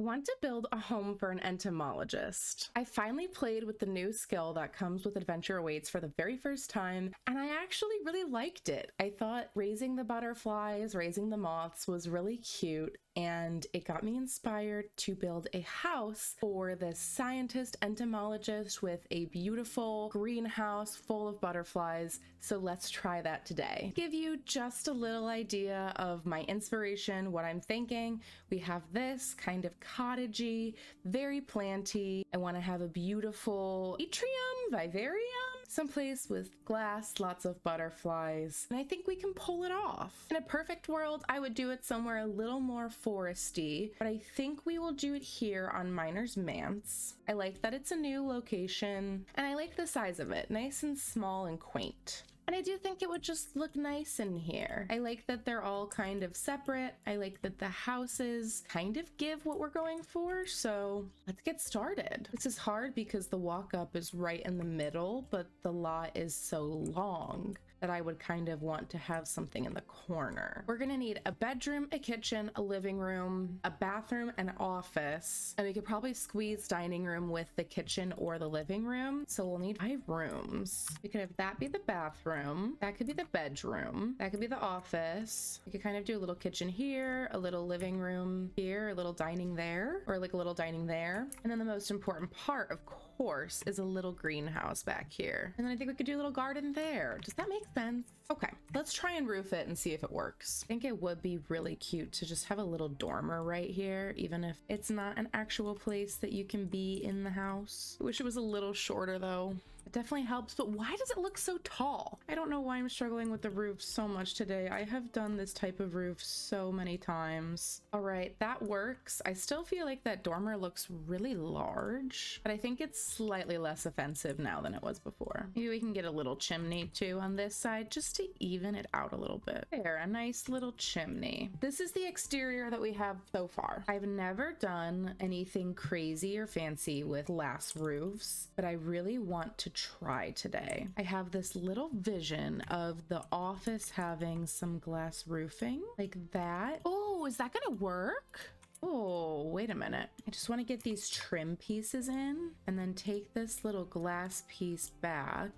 want to build a home for an entomologist. I finally played with the new skill that comes with Adventure Awaits for the very first time, and I actually really liked it. I thought raising the butterflies, raising the moths was really cute, and it got me inspired to build a house for this scientist entomologist with a beautiful greenhouse full of butterflies. So let's try that today. Give you just a little idea of my inspiration, what I'm thinking. We have this kind of cottagey, very planty. I want to have a beautiful atrium, vivarium, someplace with glass, lots of butterflies, and I think we can pull it off. In a perfect world, I would do it somewhere a little more foresty, but I think we will do it here on Miner's Manse. I like that it's a new location, and I like the size of it, nice and small and quaint. And I do think it would just look nice in here. I like that they're all kind of separate. I like that the houses kind of give what we're going for. So let's get started. This is hard because the walk up is right in the middle, but the lot is so long that I would kind of want to have something in the corner. We're gonna need a bedroom, a kitchen, a living room, a bathroom, an office, and we could probably squeeze dining room with the kitchen or the living room. So we'll need 5 rooms. We could have that be the bathroom, that could be the bedroom, that could be the office. We could kind of do a little kitchen here, a little living room here, a little dining there, or like a little dining there. And then the most important part, of course, is a little greenhouse back here. And then I think we could do a little garden there. Does that make sense? Okay, let's try and roof it and see if it works. I think it would be really cute to just have a little dormer right here, even if it's not an actual place that you can be in the house. I wish it was a little shorter though. It definitely helps, but why does it look so tall? I don't know why I'm struggling with the roof so much today. I have done this type of roof so many times. All right, that works. I still feel like that dormer looks really large, but I think it's slightly less offensive now than it was before. Maybe we can get a little chimney too on this side just to even it out a little bit. There, a nice little chimney. This is the exterior that we have so far. I've never done anything crazy or fancy with glass roofs, but I really want to try today. I have this little vision of the office having some glass roofing like that. Oh, is that gonna work? Oh, wait a minute. I just want to get these trim pieces in and then take this little glass piece back.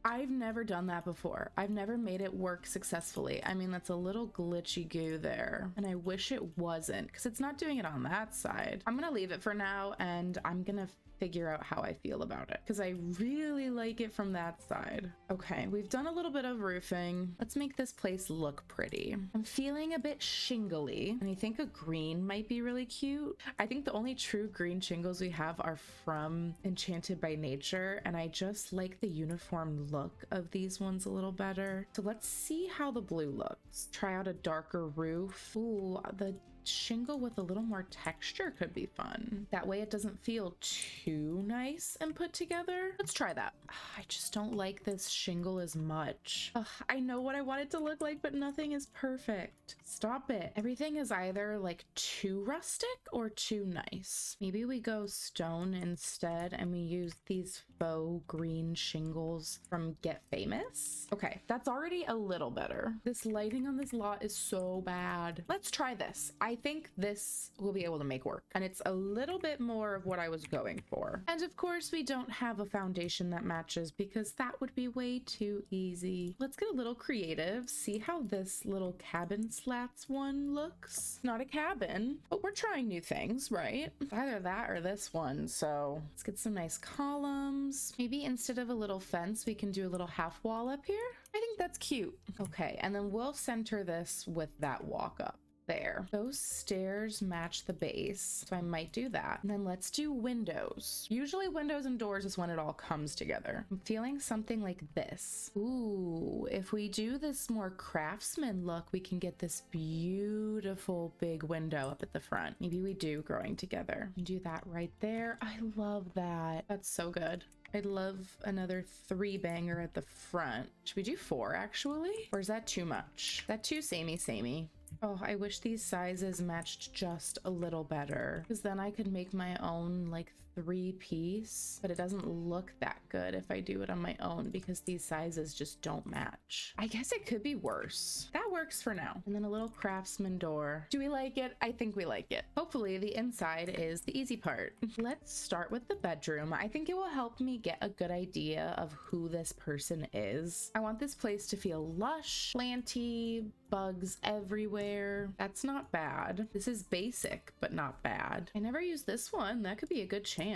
I've never done that before. I've never made it work successfully. I mean, that's a little glitchy goo there, and I wish it wasn't because it's not doing it on that side. I'm gonna leave it for now, and I'm gonna figure out how I feel about it because I really like it from that side. Okay, we've done a little bit of roofing. Let's make this place look pretty. I'm feeling a bit shingly, and I think a green might be really cute. I think the only true green shingles we have are from Enchanted by Nature, and I just like the uniform look of these ones a little better. So let's see how the blue looks. Try out a darker roof. Ooh, the shingle with a little more texture could be fun. That way it doesn't feel too nice and put together. Let's try that. I just don't like this shingle as much. I know what I want it to look like, but nothing is perfect. Stop it. Everything is either like too rustic or too nice. Maybe we go stone instead and we use these faux green shingles from Get Famous. Okay, that's already a little better. This lighting on this lot is so bad. Let's try this. I think this will be able to make work, and it's a little bit more of what I was going for. And of course we don't have a foundation that matches because that would be way too easy. Let's get a little creative, see how this little cabin slats one looks. Not a cabin, but we're trying new things, right? Either that or this one. So let's get some nice columns. Maybe instead of a little fence, we can do a little half wall up here. I think that's cute. Okay, and then we'll center this with that walk up. There. Those stairs match the base, so I might do that. And then let's do windows. Usually windows and doors is when it all comes together. I'm feeling something like this. Ooh, if we do this more craftsman look, we can get this beautiful big window up at the front. Maybe we do growing together. We do that right there. I love that. That's so good. I'd love another 3 banger at the front. Should we do 4 actually? Or is that too much? Is that too samey? Oh, I wish these sizes matched just a little better, because then I could make my own like 3-piece, but it doesn't look that good if I do it on my own because these sizes just don't match. I guess it could be worse. That works for now. And then a little craftsman door. Do we like it? I think we like it. Hopefully the inside is the easy part. Let's start with the bedroom. I think it will help me get a good idea of who this person is. I want this place to feel lush, planty, bugs everywhere. That's not bad. This is basic, but not bad. I never used this one. That could be a good chance.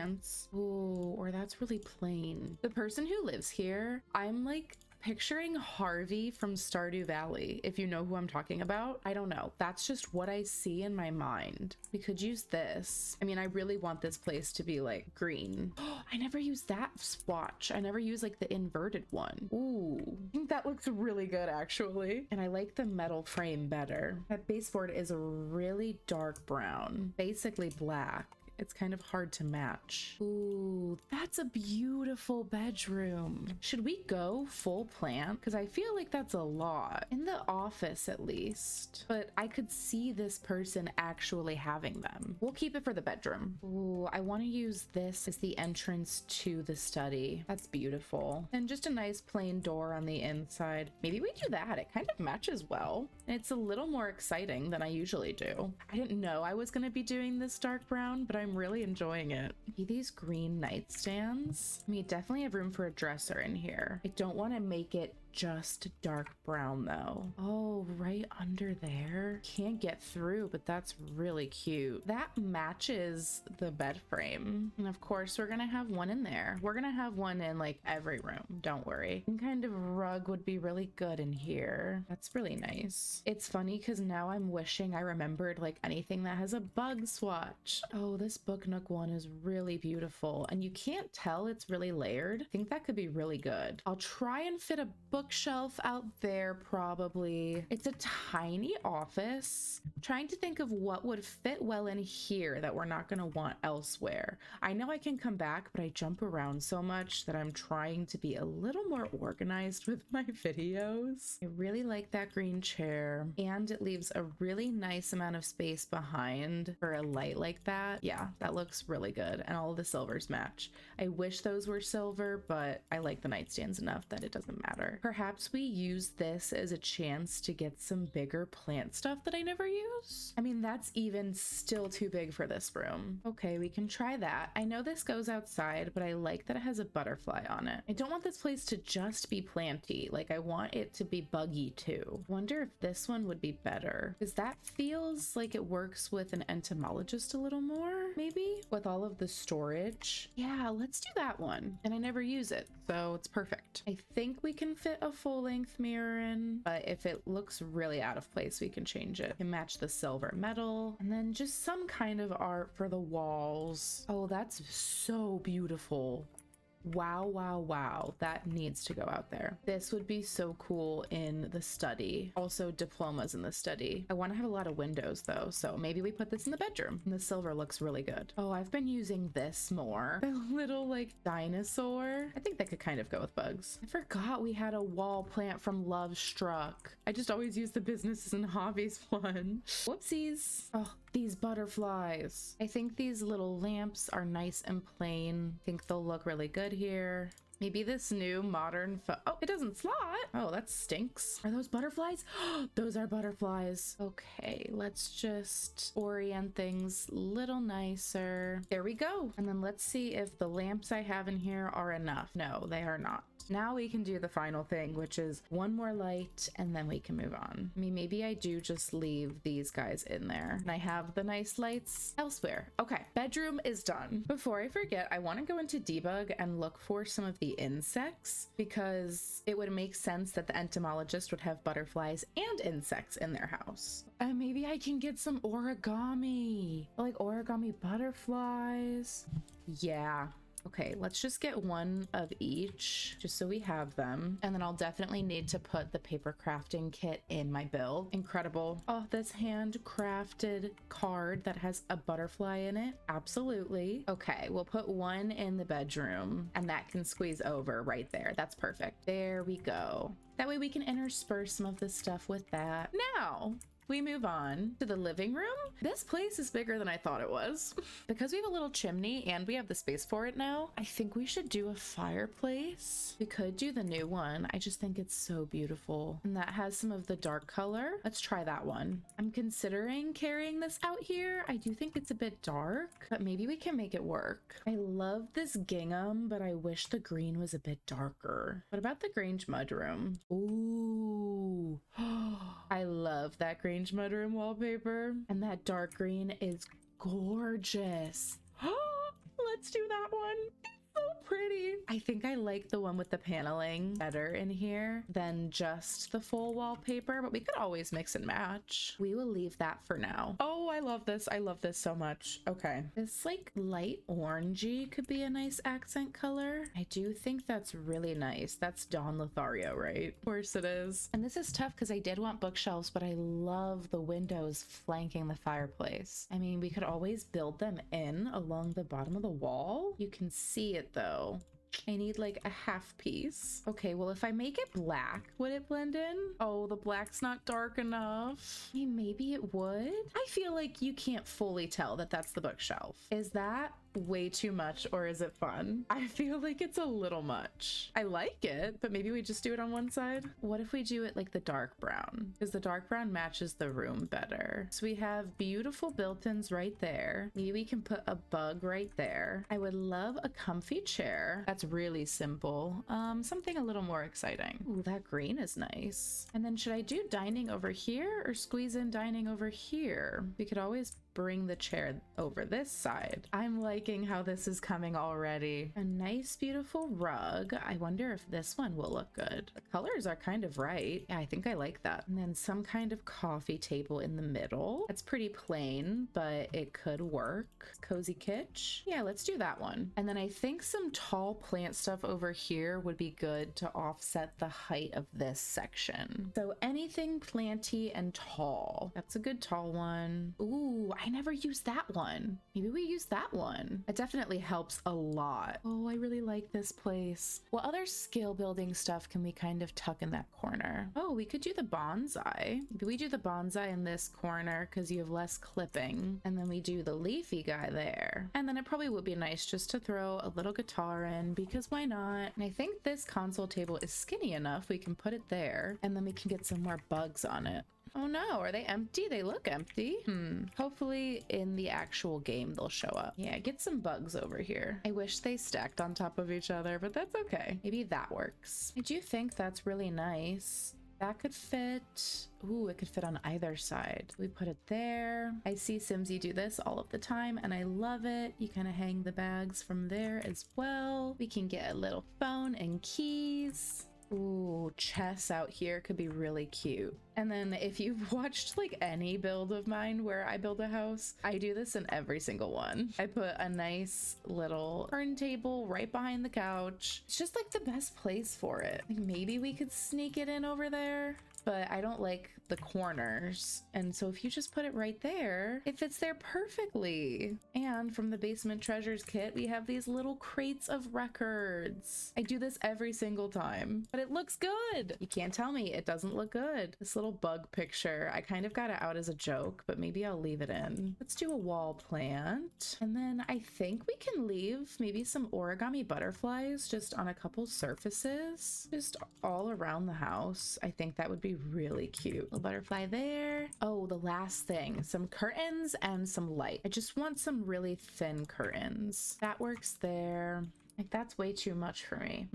Ooh, or that's really plain. The person who lives here, I'm like picturing Harvey from Stardew Valley, if you know who I'm talking about. I don't know. That's just what I see in my mind. We could use this. I mean, I really want this place to be like green. Oh, I never used that swatch. I never used like the inverted one. Ooh, I think that looks really good actually. And I like the metal frame better. That baseboard is a really dark brown, basically black. It's kind of hard to match. Ooh, that's a beautiful bedroom. Should we go full plant? Because I feel like that's a lot. In the office at least. But I could see this person actually having them. We'll keep it for the bedroom. Ooh, I want to use this as the entrance to the study. That's beautiful. And just a nice plain door on the inside. Maybe we do that. It kind of matches well. And it's a little more exciting than I usually do. I didn't know I was going to be doing this dark brown, but I'm really enjoying it. These green nightstands. I mean, definitely have room for a dresser in here. I don't want to make it just dark brown though. Oh, right under there. Can't get through, but that's really cute. That matches the bed frame. And of course, we're gonna have one in there. We're gonna have one in like every room. Don't worry. Some kind of rug would be really good in here. That's really nice. It's funny because now I'm wishing I remembered like anything that has a bug swatch. Oh, this book nook one is really beautiful. And you can't tell it's really layered. I think that could be really good. I'll try and fit a bookshelf out there probably. It's a tiny office. I'm trying to think of what would fit well in here that we're not gonna want elsewhere. I know I can come back, but I jump around so much that I'm trying to be a little more organized with my videos. I really like that green chair, and it leaves a really nice amount of space behind for a light like that. Yeah, that looks really good, and all of the silvers match. I wish those were silver, but I like the nightstands enough that it doesn't matter. Perhaps we use this as a chance to get some bigger plant stuff that I never use. I mean, that's even still too big for this room. Okay, we can try that. I know this goes outside, but I like that it has a butterfly on it. I don't want this place to just be planty. Like, I want it to be buggy too. Wonder if this one would be better, because that feels like it works with an entomologist a little more, maybe, with all of the storage. Yeah, let's do that one. And I never use it, so it's perfect. I think we can fit a full-length mirror in, but if it looks really out of place, we can change it and match the silver metal, and then just some kind of art for the walls. Oh, that's so beautiful. Wow, wow, wow. That needs to go out there. This would be so cool in the study. Also diplomas in the study. I want to have a lot of windows though, so maybe we put this in the bedroom. And the silver looks really good. Oh, I've been using this more. The little like dinosaur. I think that could kind of go with bugs. I forgot we had a wall plant from Love Struck. I just always use the businesses and hobbies one. Whoopsies. Oh, these butterflies. I think these little lamps are nice and plain. I think they'll look really good here. Maybe this new modern oh, it doesn't slot. Oh, that stinks. Are those butterflies? Those are butterflies. Okay, let's just orient things a little nicer. There we go. And then let's see if the lamps I have in here are enough. No, they are not. Now we can do the final thing, which is one more light, and then we can move on. I mean, maybe I do just leave these guys in there, and I have the nice lights elsewhere. Okay, bedroom is done. Before I forget, I want to go into debug and look for some of the insects, because it would make sense that the entomologist would have butterflies and insects in their house. And maybe I can get some origami, like origami butterflies. Yeah. Okay, let's just get one of each, just so we have them. And then I'll definitely need to put the paper crafting kit in my build. Incredible. Oh, this handcrafted card that has a butterfly in it. Absolutely. Okay, we'll put one in the bedroom, and that can squeeze over right there. That's perfect. There we go. That way we can intersperse some of this stuff with that. Now, We move on to the living room. This place is bigger than I thought it was. Because we have a little chimney and we have the space for it now, I think we should do a fireplace. We could do the new one. I just think it's so beautiful. And that has some of the dark color. Let's try that one. I'm considering carrying this out here. I do think it's a bit dark, but maybe we can make it work. I love this gingham, but I wish the green was a bit darker. What about the Grange mudroom? Ooh. I love that Grange mudroom wallpaper. And that dark green is gorgeous. Let's do that one. So pretty. I think I like the one with the paneling better in here than just the full wallpaper, but we could always mix and match. We will leave that for now. Oh, I love this. I love this so much. Okay. This like light orangey could be a nice accent color. I do think that's really nice. That's Dawn Lothario, right? Of course it is. And this is tough because I did want bookshelves, but I love the windows flanking the fireplace. I mean, we could always build them in along the bottom of the wall. You can see it though. I need like a half piece. Okay, well, if I make it black, would it blend in? Oh, the black's not dark enough. I mean, maybe it would. I feel like you can't fully tell that that's the bookshelf. Is that way too much or is it fun? I feel like it's a little much. I like it, but maybe we just do it on one side. What if we do it like the dark brown? Because the dark brown matches the room better. So we have beautiful built-ins right there. Maybe we can put a bug right there. I would love a comfy chair. That's really simple. Something a little more exciting. Ooh, that green is nice. And then should I do dining over here or squeeze in dining over here? We could always bring the chair over this side. I'm liking how this is coming already. A nice, beautiful rug. I wonder if this one will look good. The colors are kind of right. Yeah, I think I like that. And then some kind of coffee table in the middle. That's pretty plain, but it could work. Cozy kitsch. Yeah, let's do that one. And then I think some tall plant stuff over here would be good to offset the height of this section. So anything planty and tall. That's a good tall one. Ooh, I never used that one. Maybe we use that one. It definitely helps a lot. Oh, I really like this place. What other skill building stuff can we kind of tuck in that corner? Oh, we could do the bonsai. Maybe we do the bonsai in this corner because you have less clipping. And then we do the leafy guy there. And then it probably would be nice just to throw a little guitar in because why not? And I think this console table is skinny enough. We can put it there and then we can get some more bugs on it. Oh no, are they empty? They look empty. Hopefully in the actual game they'll show up. Yeah, get some bugs over here. I wish they stacked on top of each other, but that's okay. Maybe that works. I do think that's really nice. That could fit. Ooh, it could fit on either side. We put it there. I see Simsy do this all of the time and I love it. You kind of hang the bags from there as well. We can get a little phone and keys. Ooh, chess out here could be really cute. And then if you've watched like any build of mine where I build a house, I do this in every single one. I put a nice little turntable right behind the couch. It's just like the best place for it. Like maybe we could sneak it in over there, but I don't like the corners. And so if you just put it right there, it fits there perfectly. And from the Basement Treasures kit, we have these little crates of records. I do this every single time, but it looks good. You can't tell me it doesn't look good. This little bug picture, I kind of got it out as a joke, but maybe I'll leave it in. Let's do a wall plant. And then I think we can leave maybe some origami butterflies just on a couple surfaces, just all around the house. I think that would be really cute. A butterfly there. Oh, the last thing, some curtains and some light. I just want some really thin curtains. That works there. Like that's way too much for me.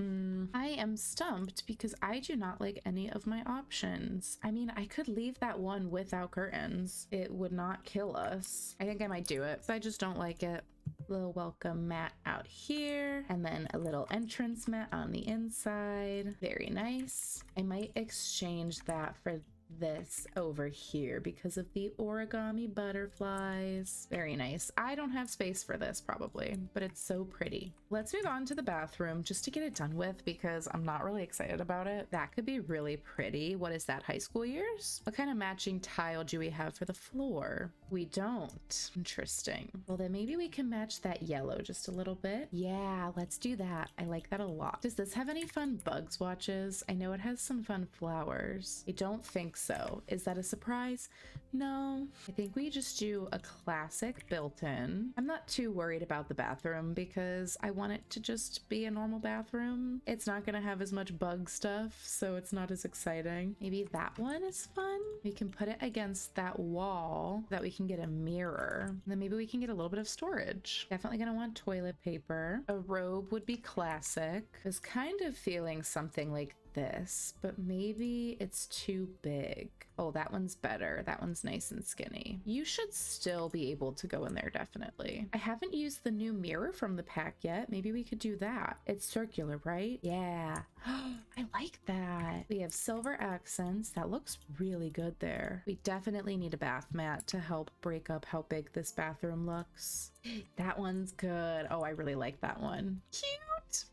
I am stumped because I do not like any of my options. I mean, I could leave that one without curtains. It would not kill us. I think I might do it. So I just don't like it. Little welcome mat out here and then a little entrance mat on the inside. Very nice. I might exchange that for this over here because of the origami butterflies. Very nice. I don't have space for this probably, but it's so pretty. Let's move on to the bathroom just to get it done with because I'm not really excited about it. That could be really pretty. What is that, high school years? What kind of matching tile do we have for the floor? We don't. Interesting. Well, then maybe we can match that yellow just a little bit. Yeah, let's do that. I like that a lot. Does this have any fun bugs watches? I know it has some fun flowers. I don't think so. Is that a surprise? No. I think we just do a classic built-in. I'm not too worried about the bathroom because I want it to just be a normal bathroom. It's not gonna have as much bug stuff, so it's not as exciting. Maybe that one is fun. We can put it against that wall so that we can get a mirror. And then maybe we can get a little bit of storage. Definitely gonna want toilet paper. A robe would be classic. I was kind of feeling something like this, but maybe it's too big. Oh, that one's better. That one's nice and skinny. You should still be able to go in there, definitely. I haven't used the new mirror from the pack yet. Maybe we could do that. It's circular, right? Yeah. I like that. We have silver accents. That looks really good there. We definitely need a bath mat to help break up how big this bathroom looks. That one's good. Oh, I really like that one. Cute.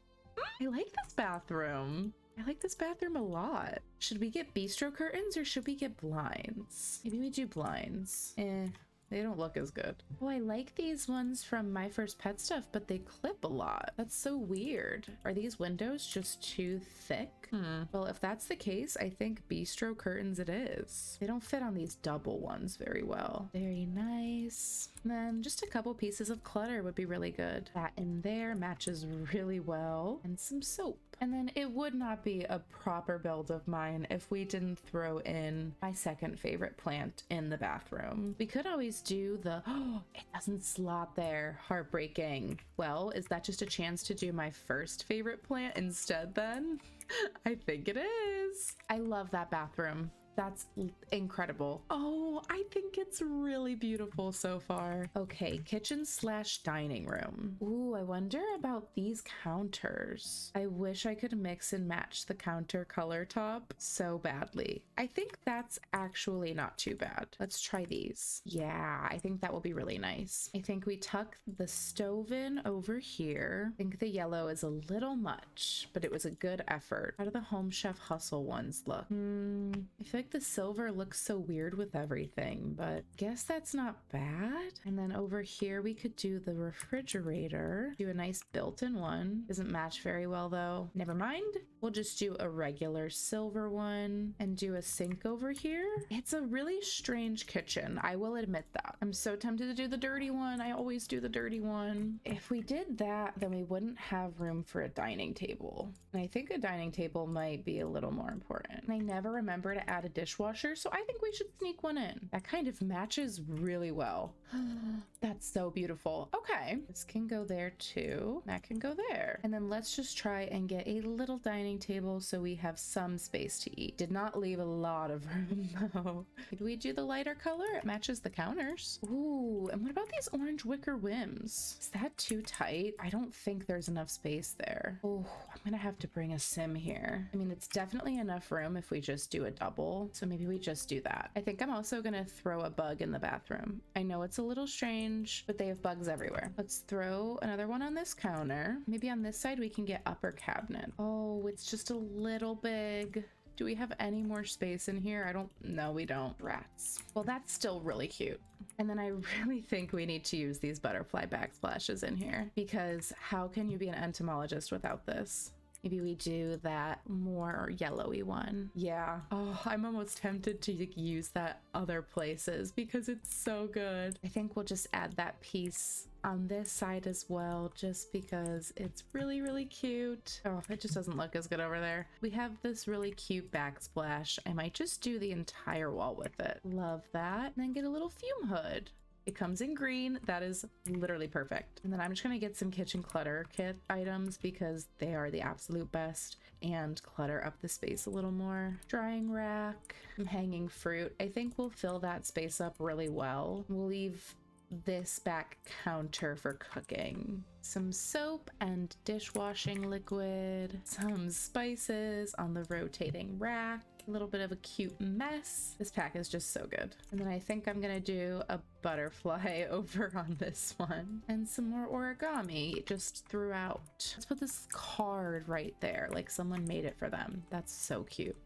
I like this bathroom. I like this bathroom a lot. Should we get bistro curtains or should we get blinds? Maybe we do blinds. They don't look as good. Oh, I like these ones from My First Pet Stuff, but they clip a lot. That's so weird. Are these windows just too thick? Well, if that's the case, I think bistro curtains it is. They don't fit on these double ones very well. Very nice. And then just a couple pieces of clutter would be really good. That in there matches really well. And some soap. And then it would not be a proper build of mine if we didn't throw in my second favorite plant in the bathroom. We could always do the, oh, it doesn't slot there. Heartbreaking. Well, is that just a chance to do my first favorite plant instead then? I think it is. I love that bathroom. That's incredible. Oh, I think it's really beautiful so far. Okay, kitchen slash dining room. Ooh, I wonder about these counters. I wish I could mix and match the counter color top so badly. I think that's actually not too bad. Let's try these. Yeah, I think that will be really nice. I think we tuck the stove in over here. I think the yellow is a little much, but it was a good effort. How do the Home Chef Hustle ones look? I feel like the silver looks so weird with everything, but guess that's not bad. And then over here we could do the refrigerator, do a nice built-in one. Doesn't match very well though. Never mind. We'll just do a regular silver one and do a sink over here. It's a really strange kitchen, I will admit that. I'm so tempted to do the dirty one. I always do the dirty one. If we did that, then we wouldn't have room for a dining table. And I think a dining table might be a little more important. And I never remember to add a dishwasher, so I think we should sneak one in. That kind of matches really well. That's so beautiful. Okay, this can go there too. That can go there. And then let's just try and get a little dining table so we have some space to eat. Did not leave a lot of room though. Could we do the lighter color? It matches the counters. Ooh, and what about these orange wicker whims? Is that too tight? I don't think there's enough space there. Oh, I'm gonna have to bring a sim here. I mean, it's definitely enough room if we just do a double. So maybe we just do that. I think I'm also gonna throw a bug in the bathroom. I know it's a little strange, but they have bugs everywhere. Let's throw another one on this counter. Maybe on this side we can get upper cabinet. Oh, it's just a little big. Do we have any more space in here? No, we don't. Rats. Well, that's still really cute. And then I really think we need to use these butterfly backsplashes in here because how can you be an entomologist without this? Maybe we do that more yellowy one. Yeah. Oh, I'm almost tempted to use that other places because it's so good. I think we'll just add that piece on this side as well, just because it's really, really cute. Oh, it just doesn't look as good over there. We have this really cute backsplash. I might just do the entire wall with it. Love that. And then get a little fume hood. It comes in green. That is literally perfect. And then I'm just gonna get some kitchen clutter kit items because they are the absolute best and clutter up the space a little more. Drying rack, some hanging fruit. I think we'll fill that space up really well. We'll leave this back counter for cooking. Some soap and dishwashing liquid, some spices on the rotating rack. A little bit of a cute mess. This pack is just so good. And then I think I'm gonna do a butterfly over on this one and some more origami just throughout. Let's put this card right there, like someone made it for them. That's so cute.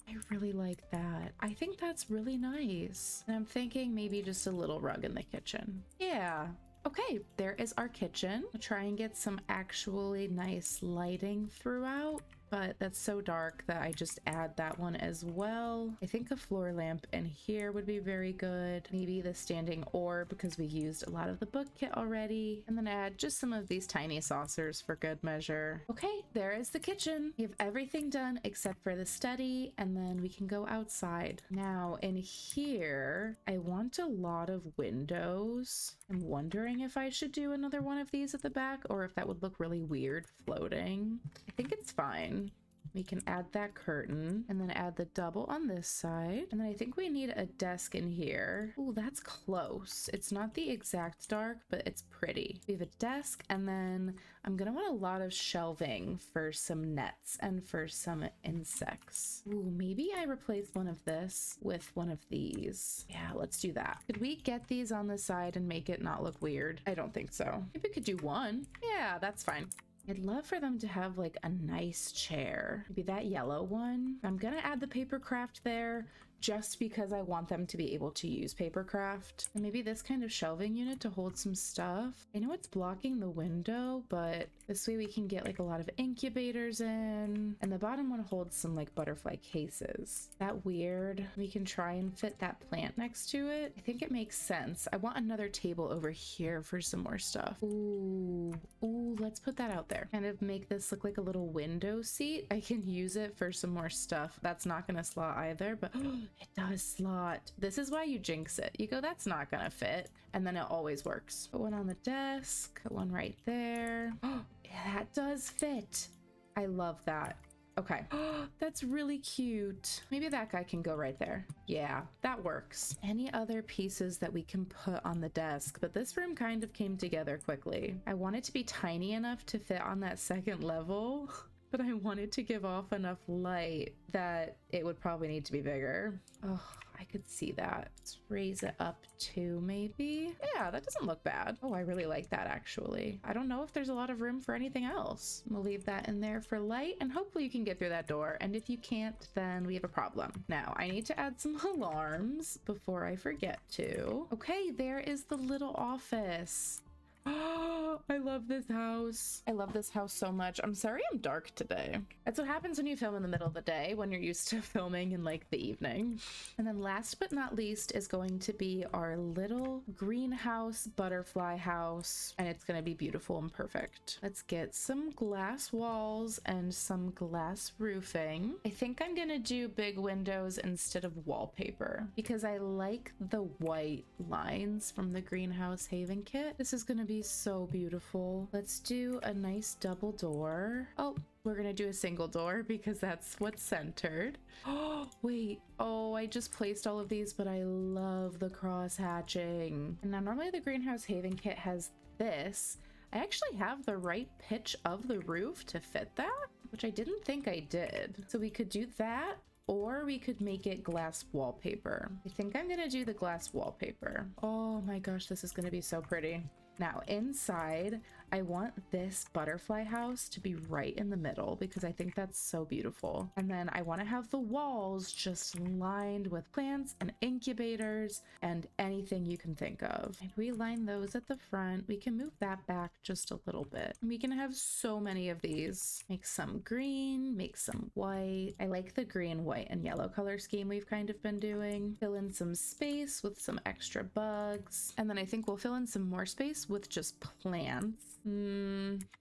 I really like that. I think that's really nice. And I'm thinking maybe just a little rug in the kitchen. Yeah. Okay, there is our kitchen. I'll try and get some actually nice lighting throughout. but that's so dark that I just add that one as well. I think a floor lamp in here would be very good. Maybe the standing orb because we used a lot of the book kit already. And then add just some of these tiny saucers for good measure. Okay, there is the kitchen. We have everything done except for the study, and then we can go outside. Now in here, I want a lot of windows. I'm wondering if I should do another one of these at the back or if that would look really weird floating. I think it's fine. We can add that curtain and then add the double on this side. And then I think we need a desk in here. Ooh, that's close. It's not the exact dark, but it's pretty. We have a desk, and then I'm gonna want a lot of shelving for some nets and for some insects. Ooh, maybe I replace one of this with one of these. Yeah, let's do that. Could we get these on the side and make it not look weird? I don't think so. Maybe we could do one. Yeah, that's fine. I'd love for them to have like a nice chair. Maybe that yellow one. I'm gonna add the paper craft there just because I want them to be able to use paper craft. And maybe this kind of shelving unit to hold some stuff. I know it's blocking the window, but this way we can get like a lot of incubators in. And the bottom one holds some like butterfly cases. That weird. We can try and fit that plant next to it. I think it makes sense. I want another table over here for some more stuff. Ooh, let's put that out there. Kind of make this look like a little window seat. I can use it for some more stuff. That's not gonna slot either, but it does slot. This is why you jinx it. You go, that's not gonna fit, and then it always works. Put one on the desk, put one right there. Oh, that does fit. I love that. Okay, that's really cute. Maybe that guy can go right there. Yeah, that works. Any other pieces that we can put on the desk, but this room kind of came together quickly. I want it to be tiny enough to fit on that second level, but I wanted to give off enough light that it would probably need to be bigger. Oh, I could see that. Let's raise it up too, maybe. Yeah, that doesn't look bad. Oh, I really like that actually. I don't know if there's a lot of room for anything else. We'll leave that in there for light, and hopefully you can get through that door. And if you can't, then we have a problem. Now, I need to add some alarms before I forget to. Okay, there is the little office. Oh, I love this house. I love this house so much. I'm sorry I'm dark today. That's what happens when you film in the middle of the day, when you're used to filming in like the evening. And then last but not least is going to be our little greenhouse butterfly house, and it's going to be beautiful and perfect. Let's get some glass walls and some glass roofing. I think I'm going to do big windows instead of wallpaper because I like the white lines from the greenhouse haven kit. This is going to be so beautiful. Let's do a nice double door. Oh, we're gonna do a single door because that's what's centered. Oh, wait. Oh, I just placed all of these, but I love the cross hatching. And now normally the greenhouse haven kit has this. I actually have the right pitch of the roof to fit that, which I didn't think I did. So we could do that, or we could make it glass wallpaper. I think I'm gonna do the glass wallpaper. Oh my gosh, this is gonna be so pretty. Now inside, I want this butterfly house to be right in the middle because I think that's so beautiful. And then I want to have the walls just lined with plants and incubators and anything you can think of. If we line those at the front, we can move that back just a little bit. And we can have so many of these. Make some green, make some white. I like the green, white, and yellow color scheme we've kind of been doing. Fill in some space with some extra bugs. And then I think we'll fill in some more space with just plants.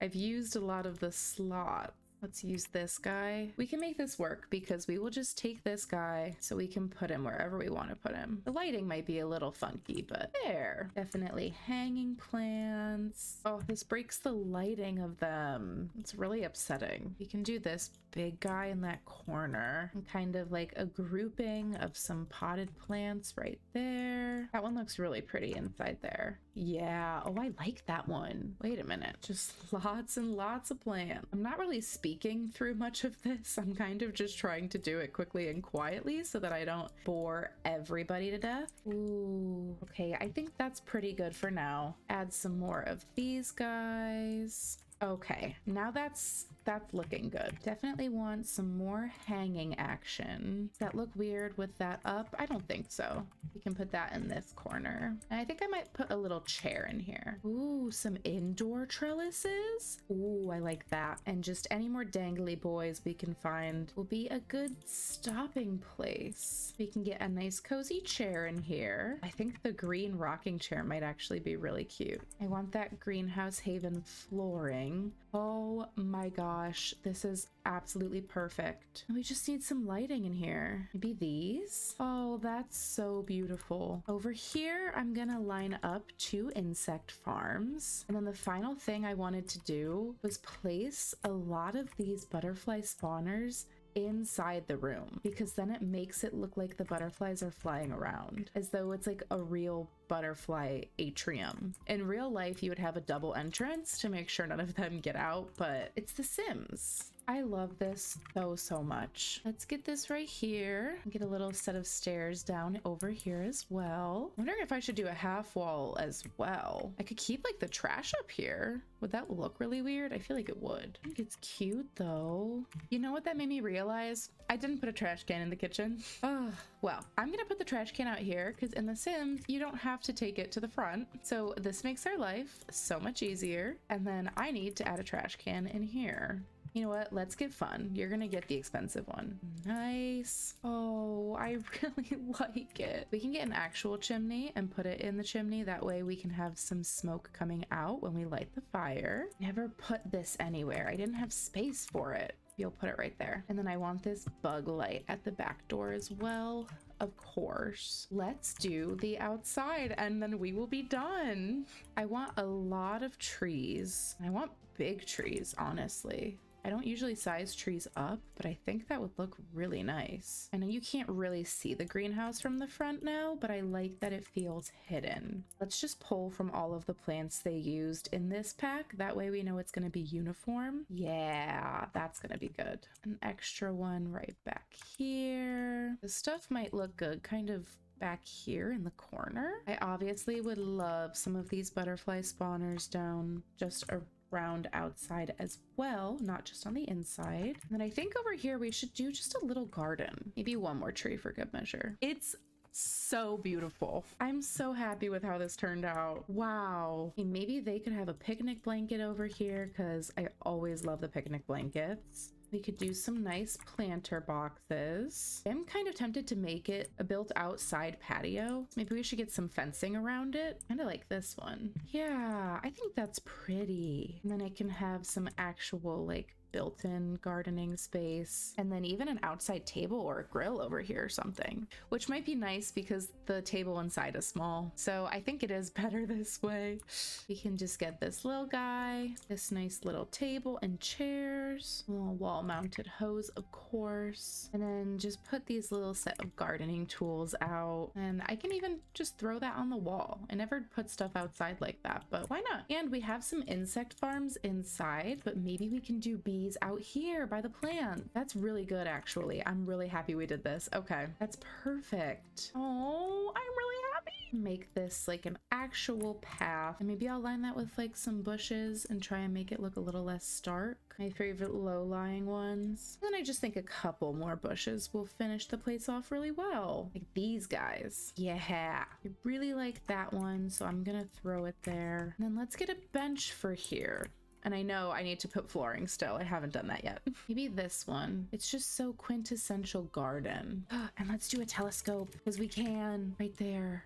I've used a lot of the slots. Let's use this guy. We can make this work because we will just take this guy so we can put him wherever we want to put him. The lighting might be a little funky, but there. Definitely hanging plants. Oh, this breaks the lighting of them. It's really upsetting. We can do this big guy in that corner and kind of like a grouping of some potted plants right there. That one looks really pretty inside there. Yeah. Oh, I like that one. Wait a minute. Just lots and lots of plants. I'm not really speaking through much of this. I'm kind of just trying to do it quickly and quietly so that I don't bore everybody to death. Ooh, okay. I think that's pretty good for now. Add some more of these guys. Okay, now that's that's looking good. Definitely want some more hanging action. Does that look weird with that up? I don't think so. We can put that in this corner. And I think I might put a little chair in here. Ooh, some indoor trellises. Ooh, I like that. And just any more dangly boys we can find will be a good stopping place. We can get a nice cozy chair in here. I think the green rocking chair might actually be really cute. I want that greenhouse haven flooring. Oh my gosh, this is absolutely perfect. We just need some lighting in here. Maybe these? Oh, that's so beautiful. Over here, I'm gonna line up 2 insect farms. And then the final thing I wanted to do was place a lot of these butterfly spawners inside the room, because then it makes it look like the butterflies are flying around, as though it's like a real butterfly atrium. In real life, you would have a double entrance to make sure none of them get out, but it's The Sims. I love this so much. Let's get this right here. Get a little set of stairs down over here as well. I'm wondering if I should do a half wall as well. I could keep like the trash up here. Would that look really weird? I feel like it would. I think it's cute though. You know what that made me realize? I didn't put a trash can in the kitchen. Oh, well, I'm gonna put the trash can out here because in The Sims, you don't have to take it to the front. So this makes our life so much easier. And then I need to add a trash can in here. You know what? Let's get fun. You're gonna get the expensive one. Nice. Oh, I really like it. We can get an actual chimney and put it in the chimney. That way we can have some smoke coming out when we light the fire. Never put this anywhere. I didn't have space for it. You'll put it right there. And then I want this bug light at the back door as well. Of course. Let's do the outside and then we will be done. I want a lot of trees. I want big trees, honestly. I don't usually size trees up, but I think that would look really nice. I know you can't really see the greenhouse from the front now, but I like that it feels hidden. Let's just pull from all of the plants they used in this pack. That way we know it's gonna be uniform. Yeah, that's gonna be good. An extra one right back here. The stuff might look good, kind of back here in the corner. I obviously would love some of these butterfly spawners down just around outside as well, not just on the inside. And then I think over here we should do just a little garden, maybe one more tree for good measure. It's so beautiful. I'm so happy with how this turned out. Wow. And maybe they could have a picnic blanket over here because I always love the picnic blankets. We could do some nice planter boxes. I'm kind of tempted to make it a built outside patio. Maybe we should get some fencing around it. Kind of like this one. Yeah, I think that's pretty. And then I can have some actual like built-in gardening space, and then even an outside table or a grill over here or something, which might be nice because the table inside is small. So I think it is better this way. We can just get this little guy, this nice little table and chairs, a little wall-mounted hose, of course, and then just put these little set of gardening tools out. And I can even just throw that on the wall. I never put stuff outside like that, but why not? And we have some insect farms inside, but maybe we can do bees out here by the plant. That's really good, actually. I'm really happy we did this. Okay, that's perfect. Oh, I'm really happy. Make this like an actual path, and maybe I'll line that with like some bushes and try and make it look a little less stark. My favorite low-lying ones. And then I just think a couple more bushes will finish the place off really well. Like these guys. Yeah, I really like that one, so I'm gonna throw it there. And then let's get a bench for here. And I know I need to put flooring still. I haven't done that yet. Maybe this one. It's just so quintessential garden. And let's do a telescope because we can right there.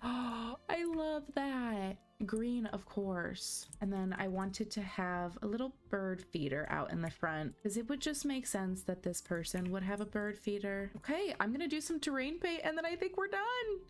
Oh, I love that. Green, of course. And then I wanted to have a little bird feeder out in the front because it would just make sense that this person would have a bird feeder. Okay, I'm gonna do some terrain paint and then I think we're done.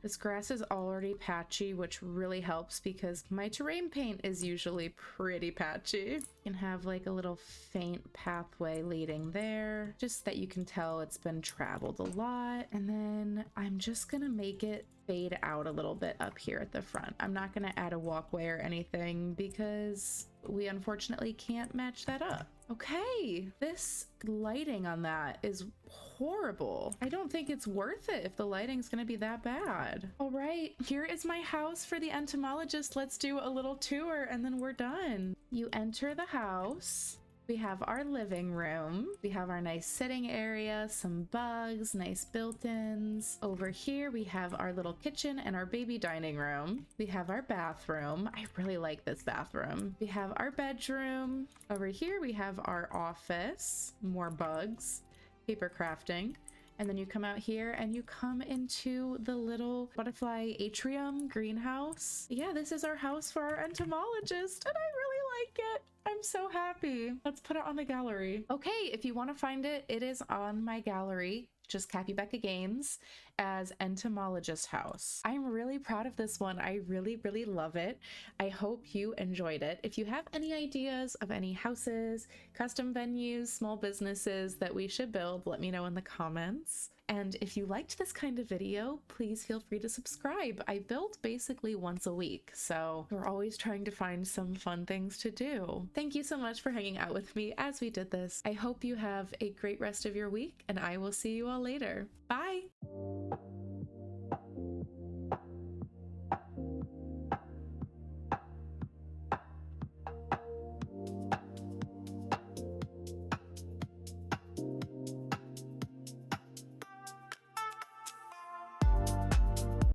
This grass is already patchy, which really helps because my terrain paint is usually pretty patchy. You can have like a little faint pathway leading there, just that you can tell it's been traveled a lot. And then I'm just gonna make it fade out a little bit up here at the front. I'm not gonna add a walkway or anything because we unfortunately can't match that up. Okay, this lighting on that is horrible. I don't think it's worth it if the lighting's gonna be that bad. All right, here is my house for the entomologist. Let's do a little tour and then we're done. You enter the house. We have our living room. We have our nice sitting area, some bugs, nice built-ins. Over here, we have our little kitchen and our baby dining room. We have our bathroom. I really like this bathroom. We have our bedroom. Over here, we have our office, more bugs, paper crafting. And then you come out here and you come into the little butterfly atrium greenhouse. Yeah, this is our house for our entomologist, and I really like it. I'm so happy. Let's put it on the gallery. Okay, if you want to find it, it is on my gallery, just capybeccagames, as Entomologist House. I'm really proud of this one. I really, really love it. I hope you enjoyed it. If you have any ideas of any houses, custom venues, small businesses that we should build, let me know in the comments. And if you liked this kind of video, please feel free to subscribe. I build basically once a week, so we're always trying to find some fun things to do. Thank you so much for hanging out with me as we did this. I hope you have a great rest of your week, and I will see you all later. Bye!